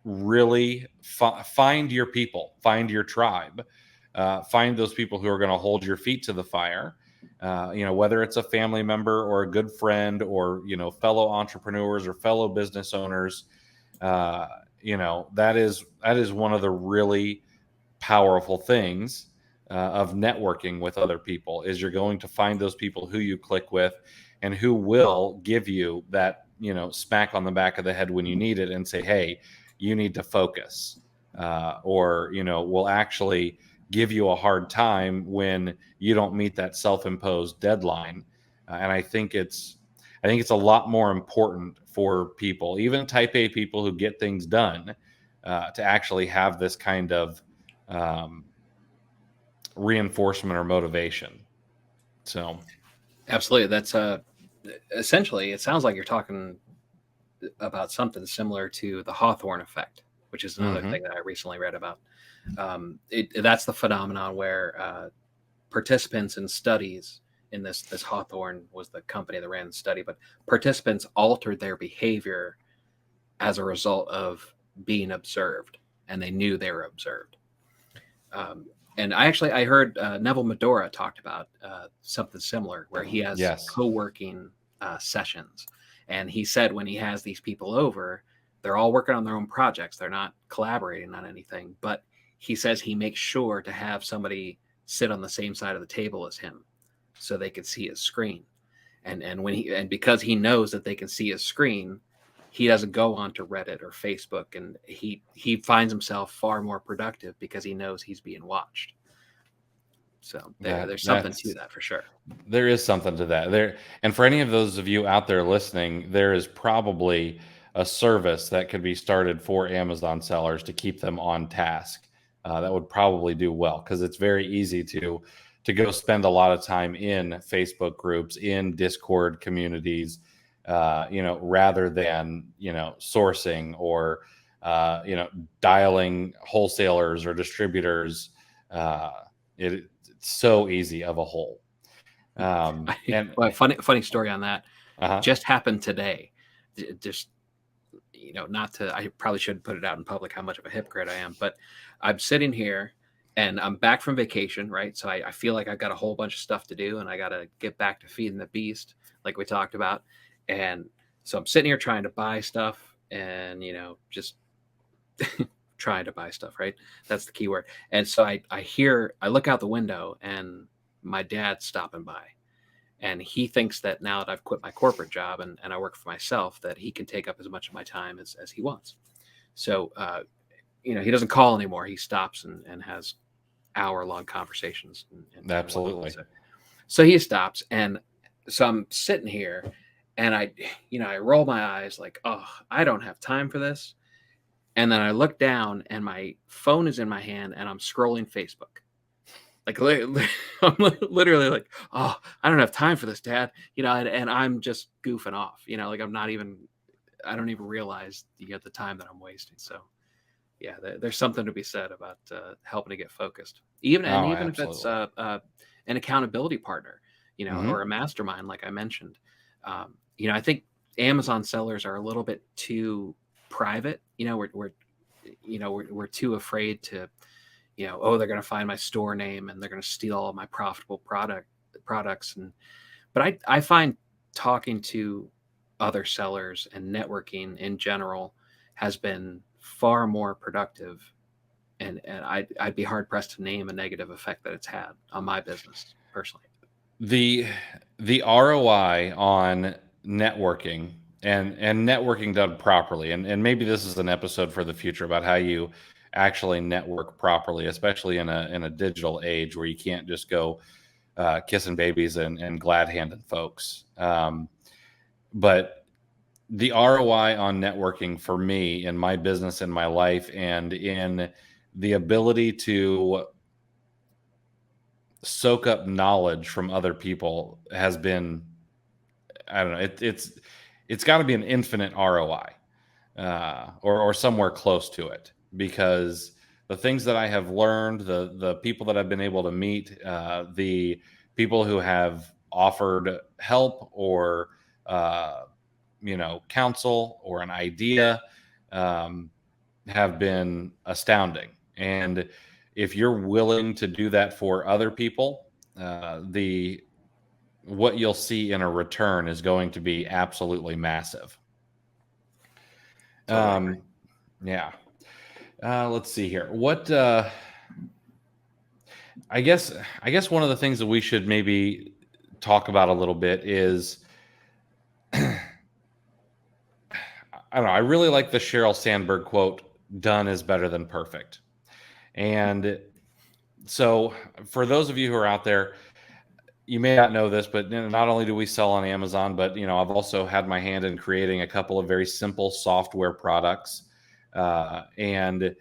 really find your people, find your tribe, find those people who are going to hold your feet to the fire. Whether it's a family member or a good friend, or fellow entrepreneurs or fellow business owners. That is one of the really powerful things of networking with other people, is you're going to find those people who you click with and who will give you that smack on the back of the head when you need it, and say, hey, you need to focus, or will actually give you a hard time when you don't meet that self-imposed deadline. And I think it's a lot more important for people, even type A people who get things done, to actually have this kind of reinforcement or motivation. So Absolutely. That's essentially, it sounds like you're talking about something similar to the Hawthorne effect, which is another thing that I recently read about. That's the phenomenon where participants in studies in this Hawthorne was the company that ran the study, but participants altered their behavior as a result of being observed, and they knew they were observed. And I heard Neville Medora talked about something similar, where he has yes, co-working sessions, and he said when he has these people over, they're all working on their own projects, they're not collaborating on anything, but he says he makes sure to have somebody sit on the same side of the table as him so they could see his screen. And because he knows that they can see his screen, he doesn't go on to Reddit or Facebook, and he finds himself far more productive because he knows he's being watched. So there's something to that, for sure. There is something to that there. And for any of those of you out there listening, there is probably a service that could be started for Amazon sellers to keep them on task. That would probably do well, because it's very easy to go spend a lot of time in Facebook groups, in Discord communities, rather than sourcing or dialing wholesalers or distributors. It's so easy of a hole. And well, funny story on that. Just happened today. Just not to. I probably should put it out in public how much of a hypocrite I am, but I'm sitting here and I'm back from vacation, right? So I feel like I've got a whole bunch of stuff to do, and I got to get back to feeding the beast, like we talked about. And so I'm sitting here trying to buy stuff, and just trying to buy stuff, right? That's the key word. And so I look out the window, and my dad's stopping by, and he thinks that now that I've quit my corporate job and I work for myself, that he can take up as much of my time as he wants. So he doesn't call anymore. He stops and has hour-long conversations and whatnot. Absolutely. So he stops, and so I'm sitting here, and I roll my eyes like, oh, I don't have time for this. And then I look down, and my phone is in my hand, and I'm scrolling Facebook. Like I'm literally like, oh, I don't have time for this, Dad. And I'm just goofing off. Like I don't even realize the time that I'm wasting. So yeah, there's something to be said about helping to get focused, even if it's an accountability partner, or a mastermind, like I mentioned. I think Amazon sellers are a little bit too private. We're too afraid to, oh, they're going to find my store name and they're going to steal all of my profitable products. But I find talking to other sellers and networking in general has been far more productive, and I'd be hard pressed to name a negative effect that it's had on my business personally. The ROI on networking and networking done properly, and maybe this is an episode for the future about how you actually network properly, especially in a digital age where you can't just go kissing babies and glad handing folks. But the ROI on networking for me in my business, in my life, and in the ability to soak up knowledge from other people has been, I don't know, it's got to be an infinite ROI, or somewhere close to it, because the things that I have learned, the people that I've been able to meet, the people who have offered help or counsel or an idea, have been astounding. And if you're willing to do that for other people, the what you'll see in a return is going to be absolutely massive. Totally. Yeah. Let's see here. What I guess one of the things that we should maybe talk about a little bit is I don't know. I really like the Sheryl Sandberg quote, "Done is better than perfect." And so, for those of you who are out there, you may not know this, but not only do we sell on Amazon, but I've also had my hand in creating a couple of very simple software products. And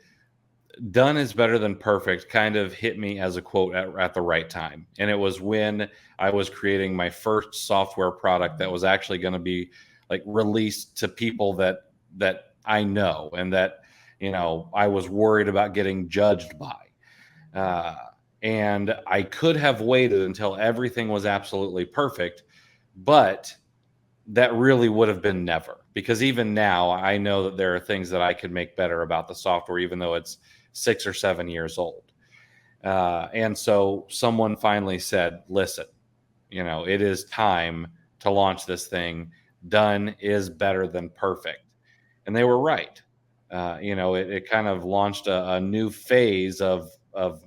"Done is better than perfect" kind of hit me as a quote at the right time. And it was when I was creating my first software product that was actually going to be like released to people that I know, and that I was worried about getting judged by. And I could have waited until everything was absolutely perfect, but that really would have been never, because even now I know that there are things that I could make better about the software, even though it's 6 or 7 years old. And so someone finally said, listen, it is time to launch this thing. Done is better than perfect. And they were right. It kind of launched a new phase of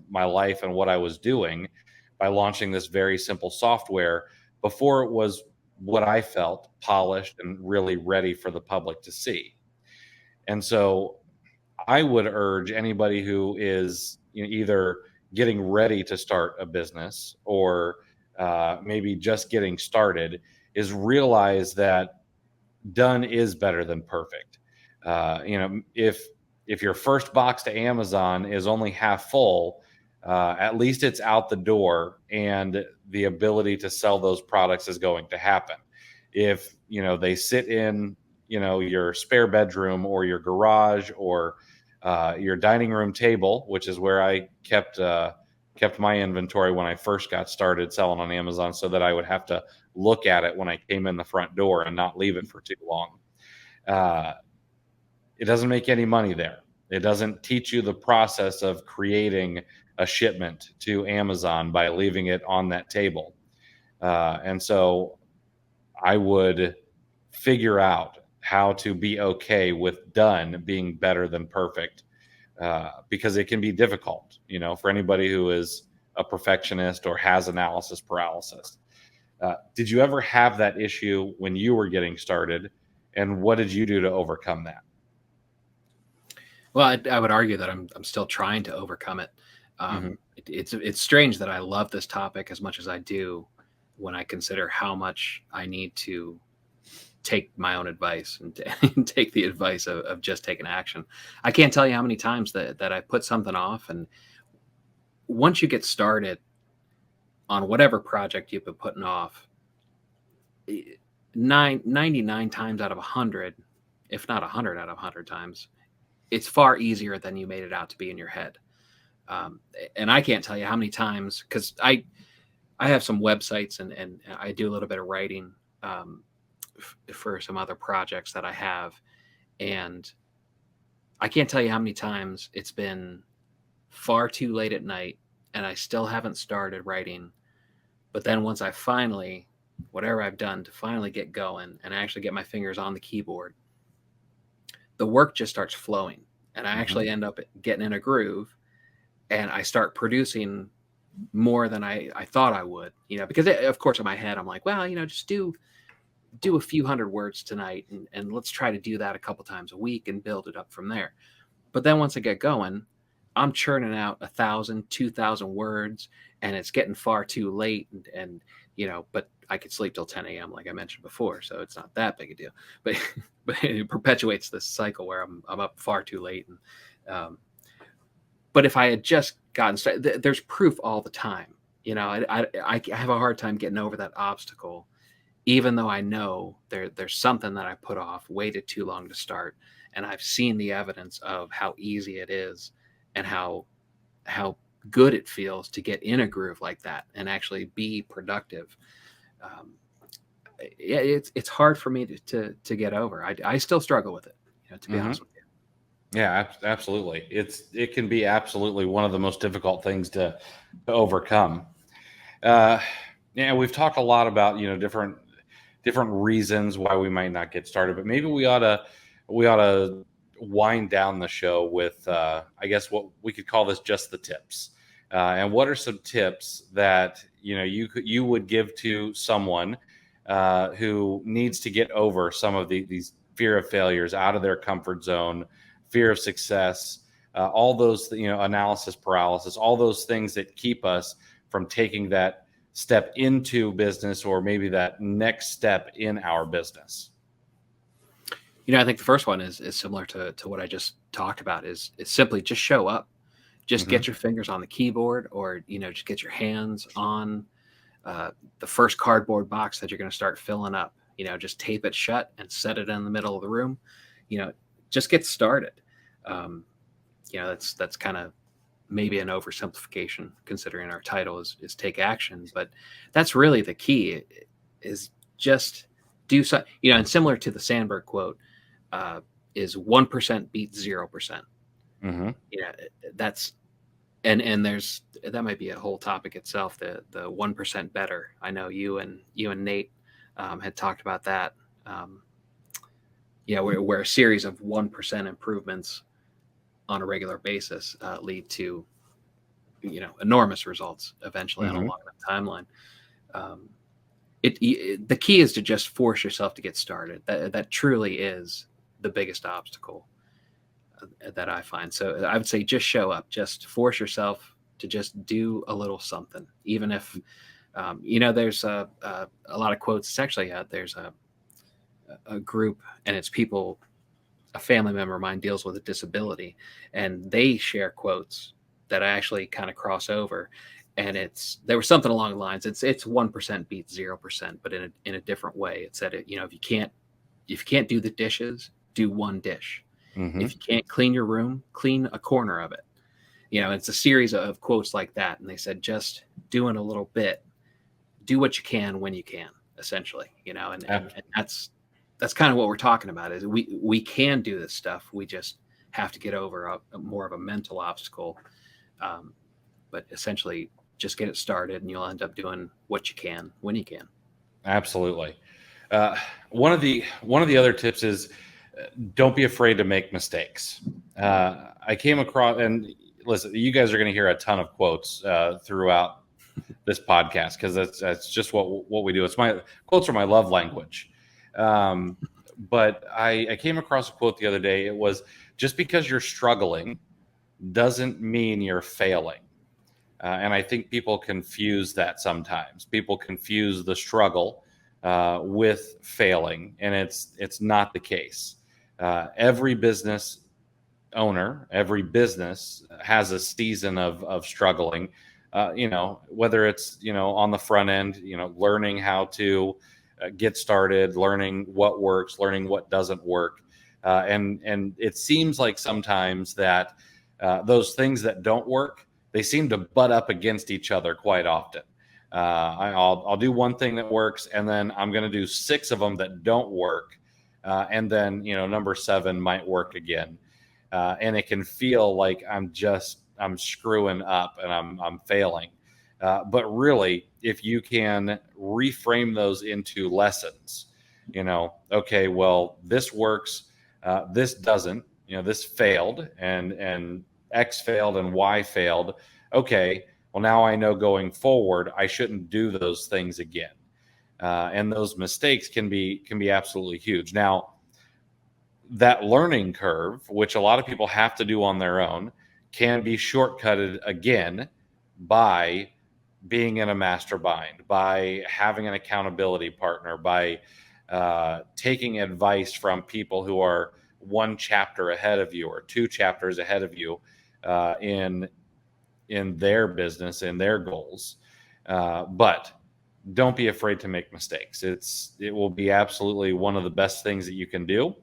my life and what I was doing by launching this very simple software before it was what I felt polished and really ready for the public to see. And so I would urge anybody who is either getting ready to start a business or maybe just getting started, is realize that done is better than perfect. If your first box to Amazon is only half full, at least it's out the door, and the ability to sell those products is going to happen. If they sit in your spare bedroom or your garage or your dining room table, which is where I kept my inventory when I first got started selling on Amazon, so that I would have to look at it when I came in the front door and not leave it for too long. It doesn't make any money there. It doesn't teach you the process of creating a shipment to Amazon by leaving it on that table. And so I would figure out how to be okay with done being better than perfect, because it can be difficult, for anybody who is a perfectionist or has analysis paralysis. Did you ever have that issue when you were getting started, and what did you do to overcome that? Well, I would argue that I'm still trying to overcome it. Hmm. It's strange that I love this topic as much as I do when I consider how much I need to take my own advice and take the advice of just taking action. I can't tell you how many times that I put something off, and once you get started on whatever project you've been putting off, 99 times out of 100, if not 100 out of 100 times, it's far easier than you made it out to be in your head. Um, and I can't tell you how many times, because I have some websites and I do a little bit of writing for some other projects that I have. And I can't tell you how many times it's been far too late at night and I still haven't started writing. But then once I finally, whatever I've done to finally get going and actually get my fingers on the keyboard, the work just starts flowing. And I Hmm. actually end up getting in a groove and I start producing more than I thought I would, because of course in my head, I'm like, well, just do a few hundred words tonight and let's try to do that a couple times a week and build it up from there. But then once I get going, I'm churning out 1,000, 2,000 words, and it's getting far too late. But I could sleep till 10 a.m. like I mentioned before, so it's not that big a deal. But but it perpetuates this cycle where I'm up far too late. Um, but if I had just gotten started, there's proof all the time. I have a hard time getting over that obstacle, even though I know there's something that I put off, waited too long to start, and I've seen the evidence of how easy it is and how good it feels to get in a groove like that and actually be productive. Um, it's hard for me to get over. I still struggle with it, to be Hmm. honest with you. Yeah, absolutely. It can be absolutely one of the most difficult things to overcome. Uh, yeah, we've talked a lot about different reasons why we might not get started, but maybe we ought to wind down the show with, I guess, what we could call this just the tips. And what are some tips that you would give to someone who needs to get over some of these fear of failures, out of their comfort zone, fear of success, all those analysis paralysis, all those things that keep us from taking that step into business, or maybe that next step in our business? I think the first one is similar to what I just talked about. Is simply just show up, just Hmm. get your fingers on the keyboard, or just get your hands on uh, the first cardboard box that you're going to start filling up. Just tape it shut and set it in the middle of the room. You know, just get started. Um, that's kind of maybe an oversimplification considering our title is take action, but that's really the key is just do so. And similar to the Sandberg quote, uh, is 1% beats 0%. Hmm. That's and there's that might be a whole topic itself. The 1% better. I know you and Nate had talked about that. Um, where a series of 1% improvements on a regular basis lead to enormous results eventually on a Hmm. long enough timeline. Um, the key is to just force yourself to get started. That truly is the biggest obstacle that I find. So I would say just show up, just force yourself to just do a little something, even if there's a lot of quotes. It's actually there's a group and it's people. A family member of mine deals with a disability, and they share quotes that I actually kind of cross over. And there was something along the lines. It's 1% beats 0%, but in a different way. It said if you can't do the dishes, do one dish. Hmm. If you can't clean your room, clean a corner of it. It's a series of quotes like that. And they said, just doing a little bit, do what you can when you can, essentially, and that's kind of what we're talking about is we can do this stuff. We just have to get over more of a mental obstacle. Um, but essentially just get it started and you'll end up doing what you can when you can. Absolutely. One of the other tips is don't be afraid to make mistakes. I came across, and listen, you guys are going to hear a ton of quotes throughout this podcast because that's just what we do. It's my quotes are my love language. But I came across a quote the other day. It was, just because you're struggling doesn't mean you're failing. And I think people confuse that sometimes. People confuse the struggle with failing, and it's not the case. Every business owner, every business has a season of struggling. Whether it's on the front end, learning how to get started, learning what works, learning what doesn't work, and it seems like sometimes that those things that don't work, they seem to butt up against each other quite often. I'll do one thing that works, and then I'm going to do 6 of them that don't work, and then number 7 might work again, and it can feel like I'm screwing up and I'm failing. But really, if you can reframe those into lessons, okay, well, this works, this doesn't, this failed, and X failed and Y failed. Okay, well, now I know going forward, I shouldn't do those things again. And those mistakes can be absolutely huge. Now, that learning curve, which a lot of people have to do on their own, can be shortcutted again by being in a mastermind, by having an accountability partner, by taking advice from people who are 1 chapter ahead of you or 2 chapters ahead of you in their business, in their goals. But don't be afraid to make mistakes. It will be absolutely one of the best things that you can do.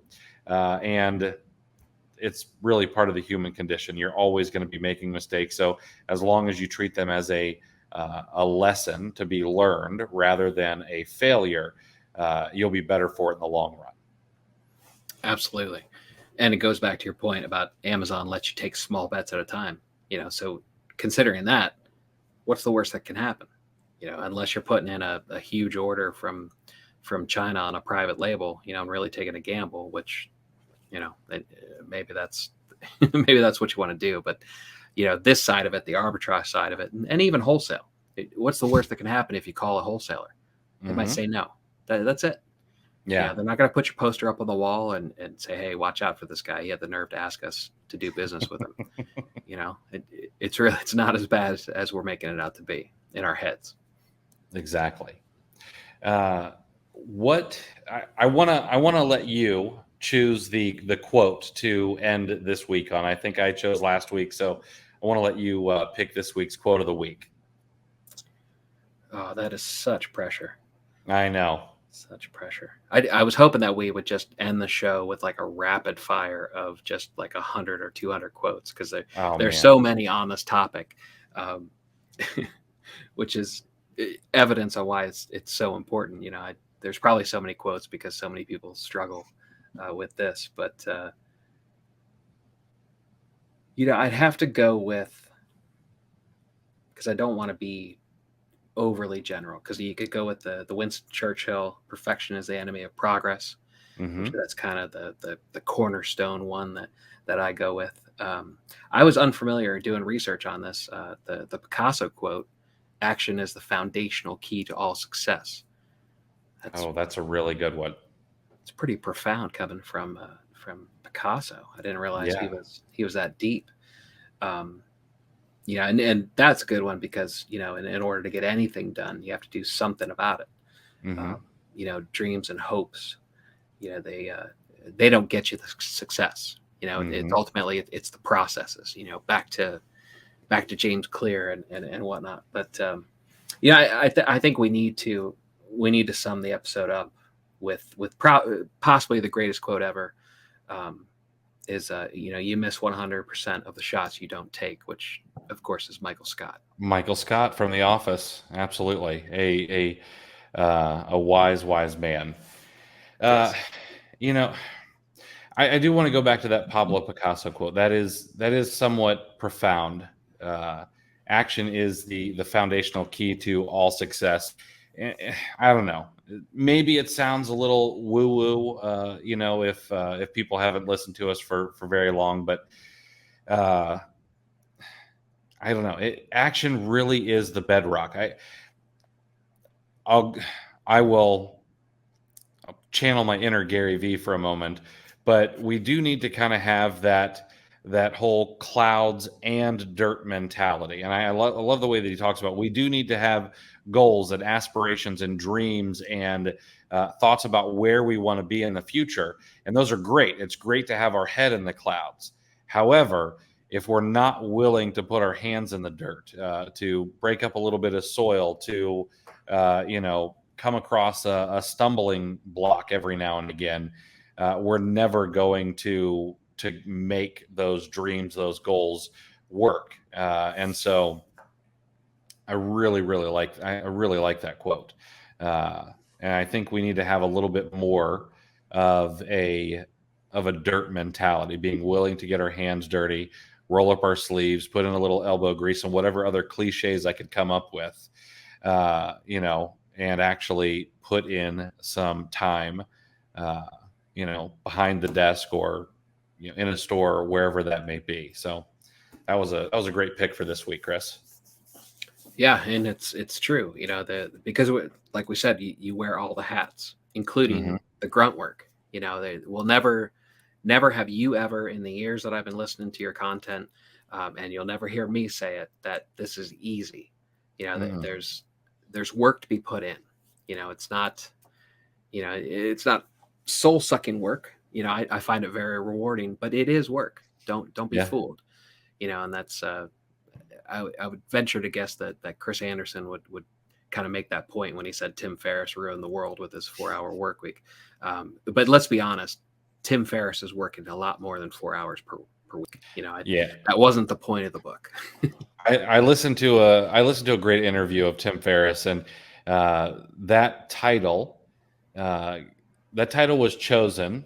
And it's really part of the human condition. You're always going to be making mistakes. So as long as you treat them as a lesson to be learned rather than a failure, you'll be better for it in the long run. Absolutely. And it goes back to your point about Amazon lets you take small bets at a time. So considering that, what's the worst that can happen? Unless you're putting in a huge order from China on a private label, and really taking a gamble, which, maybe that's what you want to do. But, this side of it, the arbitrage side of it, and even wholesale, what's the worst that can happen if you call a wholesaler? They might say no. That's it. Yeah. They're not going to put your poster up on the wall and say, hey, watch out for this guy. He had the nerve to ask us to do business with him. It's not as bad as we're making it out to be in our heads. Exactly. What I want to let you choose the quote to end this week on. I think I chose last week, so I want to let you pick this week's quote of the week. Oh, that is such pressure. I know. Such pressure. I was hoping that we would just end the show with like a rapid fire of just like 100 or 200 quotes, because there's so many on this topic, which is evidence on why it's so important. There's probably so many quotes because so many people struggle with this, but I'd have to go with, because I don't want to be overly general, because you could go with the Winston Churchill, perfection is the enemy of progress. Which that's kind of the cornerstone one that I go with. I was unfamiliar doing research on this. The Picasso quote, action is the foundational key to all success. That's a really good one. It's pretty profound coming from Picasso. I didn't realize he was that deep. And that's a good one because, in order to get anything done, you have to do something about it. Dreams and hopes, they don't get you the success. It's ultimately it's the processes, back to James Clear and whatnot. But, I think we need to sum the episode up with possibly the greatest quote ever. Is you miss 100% of the shots you don't take, which of course is Michael Scott. Michael Scott from The Office, absolutely a wise man. Yes. I do want to go back to that Pablo Picasso quote. That is somewhat profound, action is the foundational key to all success. I don't know. Maybe it sounds a little woo-woo, if people haven't listened to us for very long, but I don't know. Action really is the bedrock. I will channel my inner Gary V for a moment, but we do need to kind of have that whole clouds and dirt mentality. And I love the way that he talks about, we do need to have goals and aspirations and dreams and thoughts about where we want to be in the future. And those are great. It's great to have our head in the clouds. However, if we're not willing to put our hands in the dirt, to break up a little bit of soil, to, come across a stumbling block every now and again, we're never going to make those dreams, those goals work. And so I really like that quote. And I think we need to have a little bit more of a dirt mentality, being willing to get our hands dirty, roll up our sleeves, put in a little elbow grease, and whatever other cliches I could come up with, and actually put in some time, behind the desk or in a store or wherever that may be. So that was a great pick for this week, Chris. Yeah, and it's true. Because like we said, you wear all the hats, including the grunt work. They will never have you ever, in the years that I've been listening to your content, and you'll never hear me say it, that this is easy. There's work to be put in. It's not soul sucking work. I find it very rewarding, but it is work. Don't be fooled. And that's I would venture to guess that Chris Anderson would kind of make that point when he said Tim Ferriss ruined the world with his 4-hour work week. But let's be honest, Tim Ferriss is working a lot more than 4 hours per week. That wasn't the point of the book. I listened to a great interview of Tim Ferriss, and that title was chosen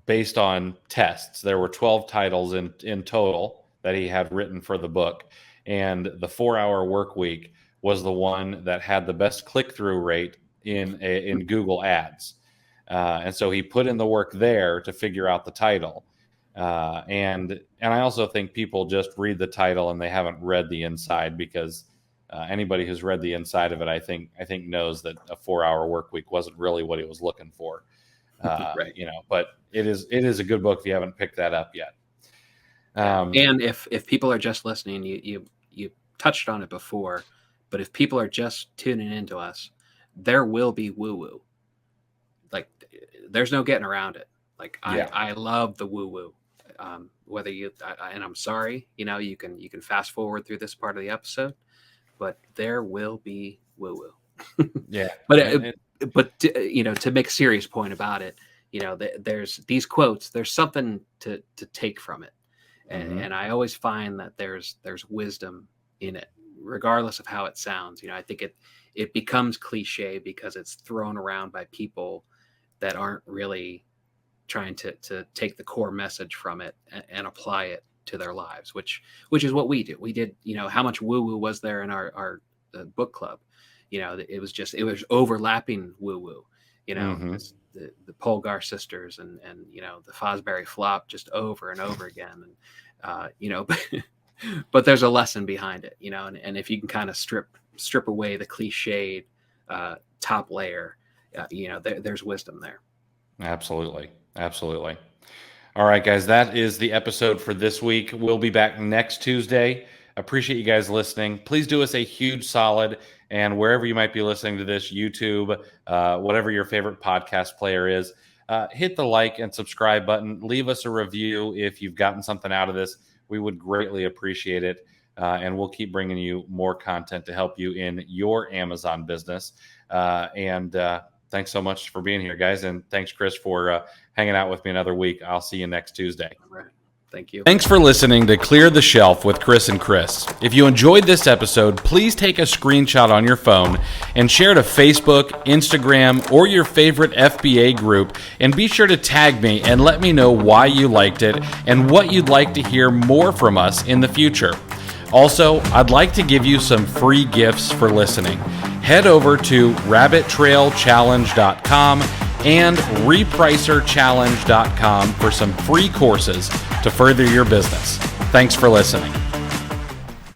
based on tests. There were 12 titles in total that he had written for the book, and the 4-hour work week was the one that had the best click-through rate in Google Ads. And so he put in the work there to figure out the title. And I also think people just read the title and they haven't read the inside, because anybody who's read the inside of it, I think knows that a 4-hour work week wasn't really what he was looking for. Right. But it is a good book if you haven't picked that up yet. And if people are just listening, you touched on it before, but if people are just tuning into us, there will be woo-woo. Like, there's no getting around it. Like, I love the woo-woo. Whether and I'm sorry, you can fast forward through this part of the episode, but there will be woo-woo. Yeah. But to make a serious point about it, there's these quotes, there's something to take from it. And I always find that there's wisdom in it, regardless of how it sounds. I think it becomes cliche because it's thrown around by people that aren't really trying to take the core message from it and apply it to their lives, which is what we do. We did, how much woo-woo was there in our book club? It was overlapping woo-woo, the Polgar sisters and the Fosbury flop just over and over again. And, but there's a lesson behind it, and if you can kind of strip away the cliched top layer, there's wisdom there. Absolutely. All right, guys, that is the episode for this week. We'll be back next Tuesday. Appreciate you guys listening. Please do us a huge solid, and wherever you might be listening to this, YouTube, whatever your favorite podcast player is, hit the like and subscribe button. Leave us a review if you've gotten something out of this. We would greatly appreciate it, and we'll keep bringing you more content to help you in your Amazon business. Thanks so much for being here, guys, and thanks, Chris, for hanging out with me another week. I'll see you next Tuesday. All right. Thank you. Thanks for listening to Clear the Shelf with Chris and Chris. If you enjoyed this episode, please take a screenshot on your phone and share to Facebook, Instagram, or your favorite FBA group, and be sure to tag me and let me know why you liked it and what you'd like to hear more from us in the future. Also, I'd like to give you some free gifts for listening. Head over to rabbittrailchallenge.com and repricerchallenge.com for some free courses to further your business. Thanks for listening.